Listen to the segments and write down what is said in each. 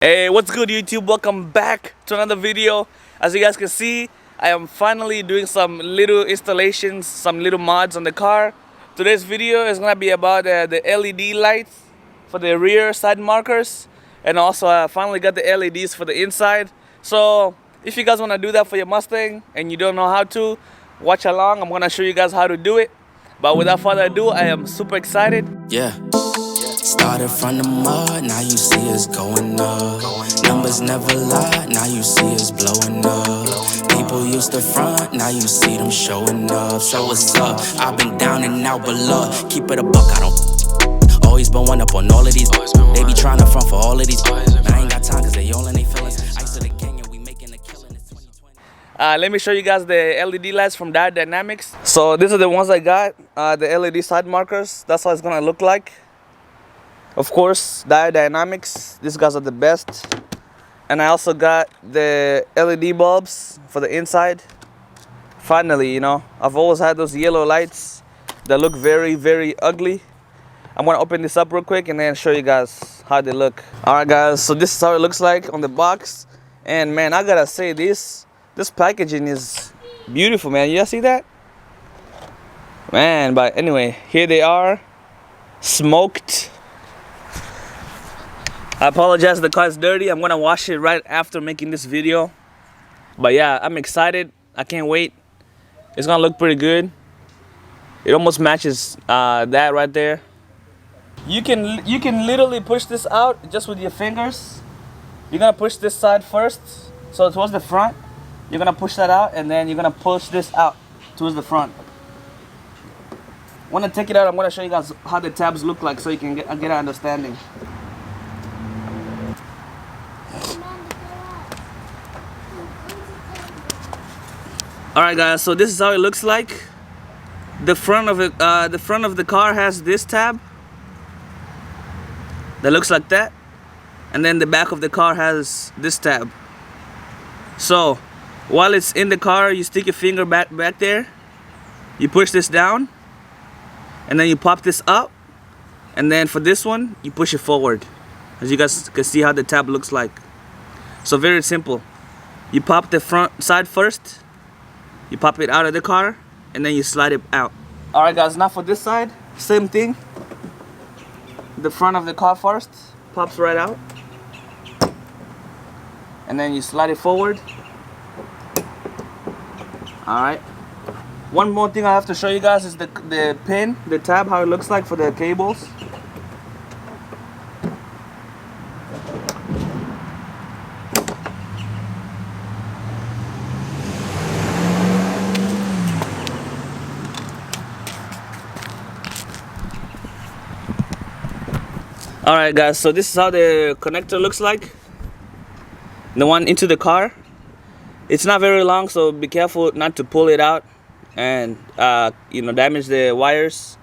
Hey, what's good YouTube? Welcome back to another video. As you guys can see, I am finally doing some little installations, some little mods on the car. Today's video is gonna be about the LED lights for the rear side markers, and also I finally got the LEDs for the inside. So if you guys want to do that for your Mustang and you don't know how to, watch along. I'm gonna show you guys how to do it. But without further ado, I am super excited. Yeah. Started from the mud, now you see us going up. Numbers never lie, now you see us blowing up. People used to front, now you see them showing up. So what's up? I've been down and out below. Keep it a buck, I don't always been one up on all of these. They be trying to front for all of these. I ain't got time cause they all in they feelings. Ice to the gang and we making a killing. It's 2020. Let me show you guys the LED lights from Diode Dynamics. So these are the ones I got, the LED side markers. That's how it's gonna look like. Of course, Diode Dynamics, these guys are the best. And I also got the LED bulbs for the inside. Finally, you know, I've always had those yellow lights that look very, very ugly. I'm gonna open this up real quick and then show you guys how they look. Alright guys, so this is how it looks like on the box. And man, I gotta say, this packaging is beautiful, man. You guys see that? Man, but anyway, here they are, smoked. I apologize, the car is dirty. I'm gonna wash it right after making this video. But yeah, I'm excited. I can't wait. It's gonna look pretty good. It almost matches that right there. You can literally push this out just with your fingers. You're gonna push this side first, so towards the front. You're gonna push that out, and then you're gonna push this out towards the front. When I take it out, I'm gonna show you guys how the tabs look like, so you can get an understanding. Alright guys, so this is how it looks like. The front of it, the front of the car has this tab that looks like that, and then the back of the car has this tab. So while it's in the car, you stick your finger back there, you push this down, and then you pop this up, and then for this one you push it forward. As you guys can see how the tab looks like. So very simple. You pop the front side first, you pop it out of the car, and then you slide it out. Alright guys, now for this side, same thing. The front of the car first, pops right out. And then you slide it forward. Alright. One more thing I have to show you guys is the pin, the tab, how it looks like for the cables. Alright guys, so this is how the connector looks like. The one into the car. It's not very long, so be careful not to pull it out and you know, damage the wires.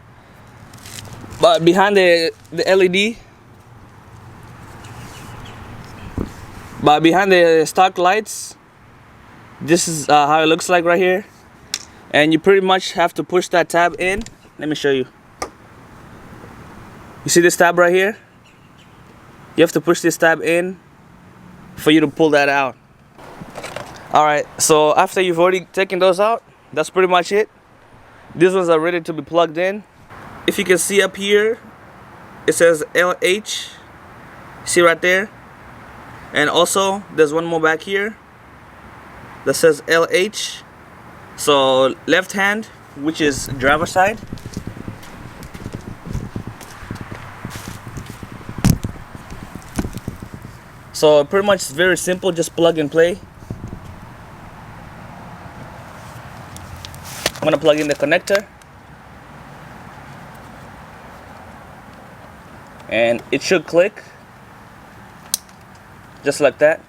But behind the LED, but behind the stock lights, this is how it looks like right here. And you pretty much have to push that tab in. Let me show you. You see this tab right here? You have to push this tab in for you to pull that out. Alright, so after you've already taken those out, that's pretty much it. These ones are ready to be plugged in. If you can see up here, it says LH. See right there? And also, there's one more back here that says LH. So left hand, which is driver side. So pretty much it's very simple, just plug and play. I'm gonna plug in the connector. And it should click. Just like that.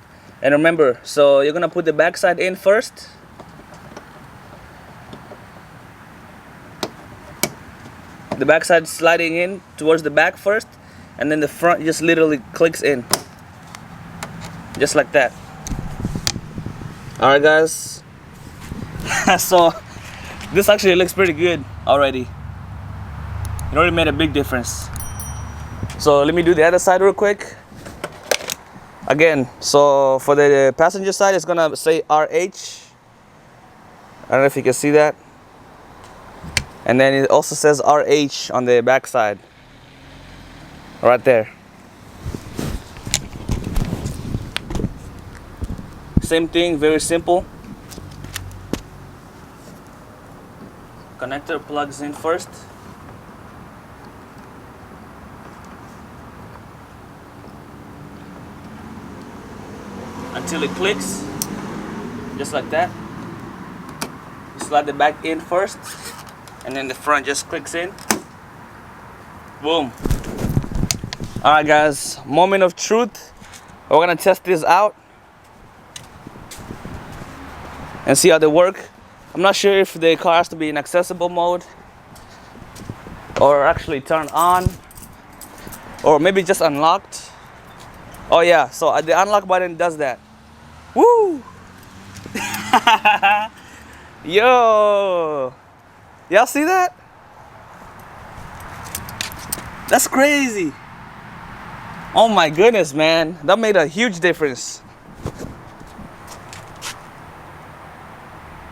And remember, so you're gonna put the back side in first. The back side sliding in towards the back first, and then the front just literally clicks in. Just like that. Alright guys. So this actually looks pretty good already. It already made a big difference. So let me do the other side real quick. Again, so for the passenger side, it's gonna say RH. I don't know if you can see that. And then it also says RH on the back side. Right there. Same thing, very simple. Connector plugs in first. Until it clicks, just like that. You slide the back in first, and then the front just clicks in. Boom. Alright guys, moment of truth. We're gonna test this out and see how they work. I'm not sure if the car has to be in accessible mode or actually turned on, or maybe just unlocked. Oh yeah, so the unlock button does that. Woo! Yo! Y'all see that? That's crazy. Oh my goodness, man. That made a huge difference.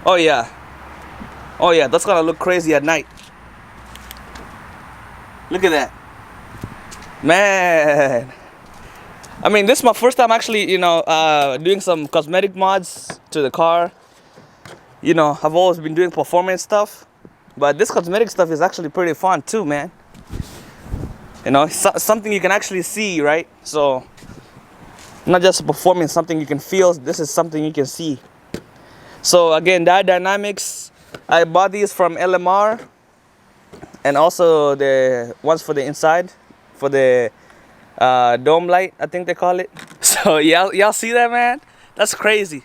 Oh yeah. Oh yeah, that's gonna look crazy at night. Look at that. Man. I mean, this is my first time actually, doing some cosmetic mods to the car. You know, I've always been doing performance stuff, but this cosmetic stuff is actually pretty fun too, man. You know, it's something you can actually see, right? So, not just performance, something you can feel. This is something you can see. So again, diode dynamics, I bought these from LMR, and also the ones for the inside, for the dome light, I think they call it. So y'all see that, man? That's crazy.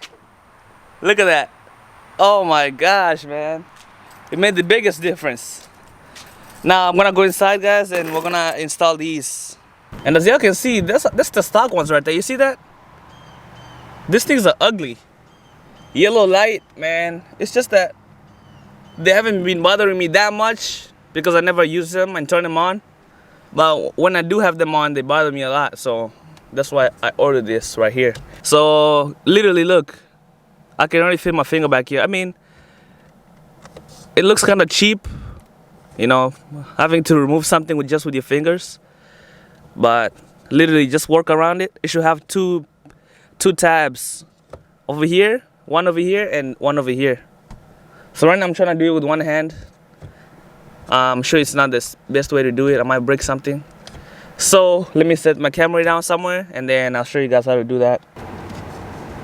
Look at that. Oh my gosh, man. It made the biggest difference. Now I'm gonna go inside, guys, and we're gonna install these. And as y'all can see, that's the stock ones right there. You see that? These things are ugly. Yellow light, man. It's just that they haven't been bothering me that much because I never use them and turn them on. But when I do have them on, they bother me a lot. So that's why I ordered this right here. So literally, look, I can already feel my finger back here. I mean, it looks kind of cheap, you know, having to remove something with your fingers. But literally, just work around it. It should have two tabs over here, one over here, and one over here. So right now I'm trying to do it with one hand. I'm sure it's not the best way to do it. I might break something. So let me set my camera down somewhere, and then I'll show you guys how to do that.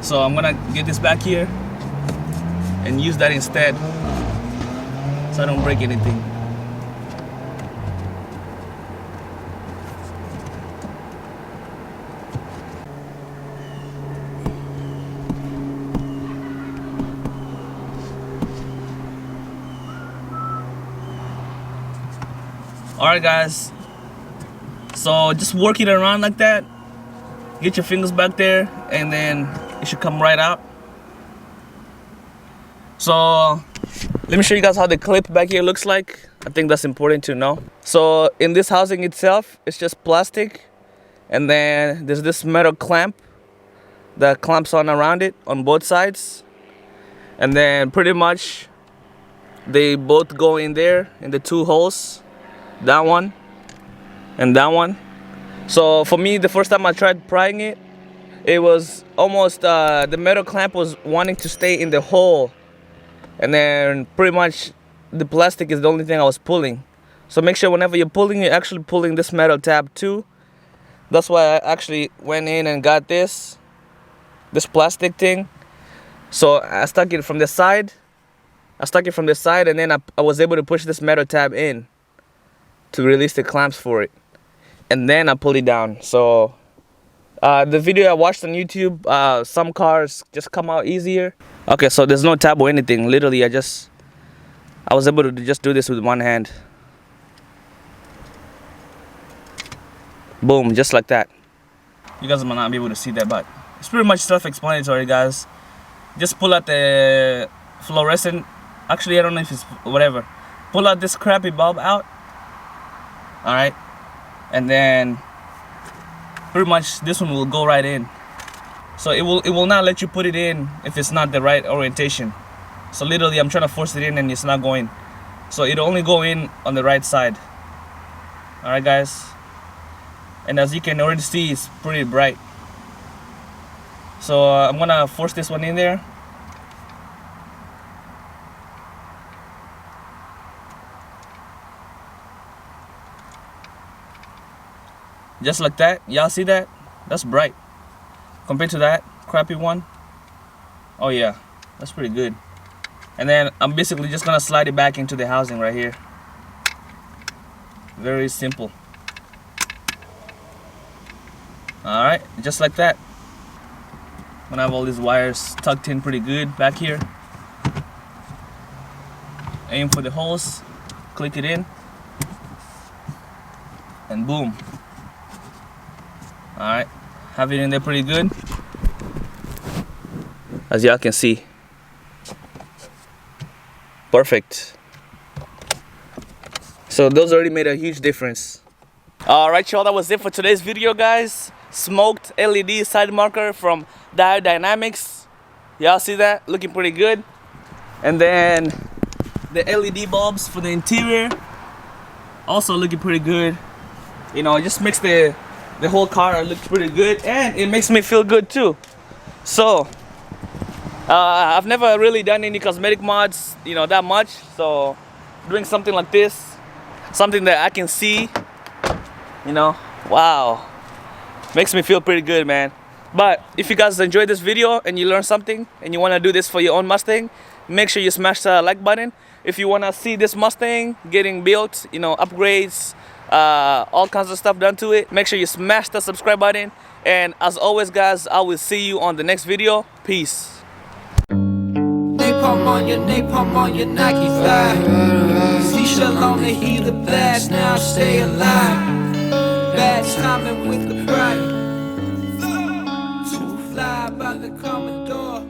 So I'm gonna get this back here and use that instead, so I don't break anything. Alright guys, so just work it around like that. Get your fingers back there, and then it should come right out. So let me show you guys how the clip back here looks like. I think that's important to know. So in this housing itself, it's just plastic, and then there's this metal clamp that clamps on around it on both sides, and then pretty much they both go in there in the two holes, that one and that one. So for me, the first time I tried prying it, it was almost the metal clamp was wanting to stay in the hole, and then pretty much the plastic is the only thing I was pulling. So make sure whenever you're pulling, you're actually pulling this metal tab too. That's why I actually went in and got this plastic thing. So I stuck it from the side, and then I was able to push this metal tab in to release the clamps for it, and then I pulled it down. So the video I watched on YouTube, some cars just come out easier. Okay, so there's no tab or anything. Literally, I was able to just do this with one hand. Boom, just like that. You guys might not be able to see that, but it's pretty much self-explanatory, guys. Just pull out the fluorescent. Actually, I don't know if it's whatever. Pull out this crappy bulb out. Alright, and then pretty much this one will go right in. So it will not let you put it in if it's not the right orientation. So literally I'm trying to force it in and it's not going. So it'll only go in on the right side. Alright guys. And as you can already see, it's pretty bright. So I'm gonna force this one in there. Just like that. Y'all see that? That's bright compared to that crappy one. Oh yeah, that's pretty good. And then I'm basically just gonna slide it back into the housing right here. Very simple. Alright, just like that. I'm gonna have all these wires tucked in pretty good back here. Aim for the holes, click it in, and boom. Alright, have it in there pretty good. As y'all can see. Perfect. So those already made a huge difference. Alright y'all, that was it for today's video guys. Smoked LED side marker from Diode Dynamics. Y'all see that? Looking pretty good. And then the LED bulbs for the interior. Also looking pretty good. You know, it just makes the whole car look pretty good. And it makes me feel good too. So I've never really done any cosmetic mods, you know, that much. So doing something like this, something that I can see, you know, wow, makes me feel pretty good, man. But if you guys enjoyed this video and you learned something and you want to do this for your own Mustang, make sure you smash the like button. If you want to see this Mustang getting built, you know, upgrades, all kinds of stuff done to it, make sure you smash the subscribe button. And as always guys, I will see you on the next video. Peace. Napalm on your Nike thigh. See Shalom, the healer blast, now stay alive. Bad timing with the pride. Too fly by the Commodore.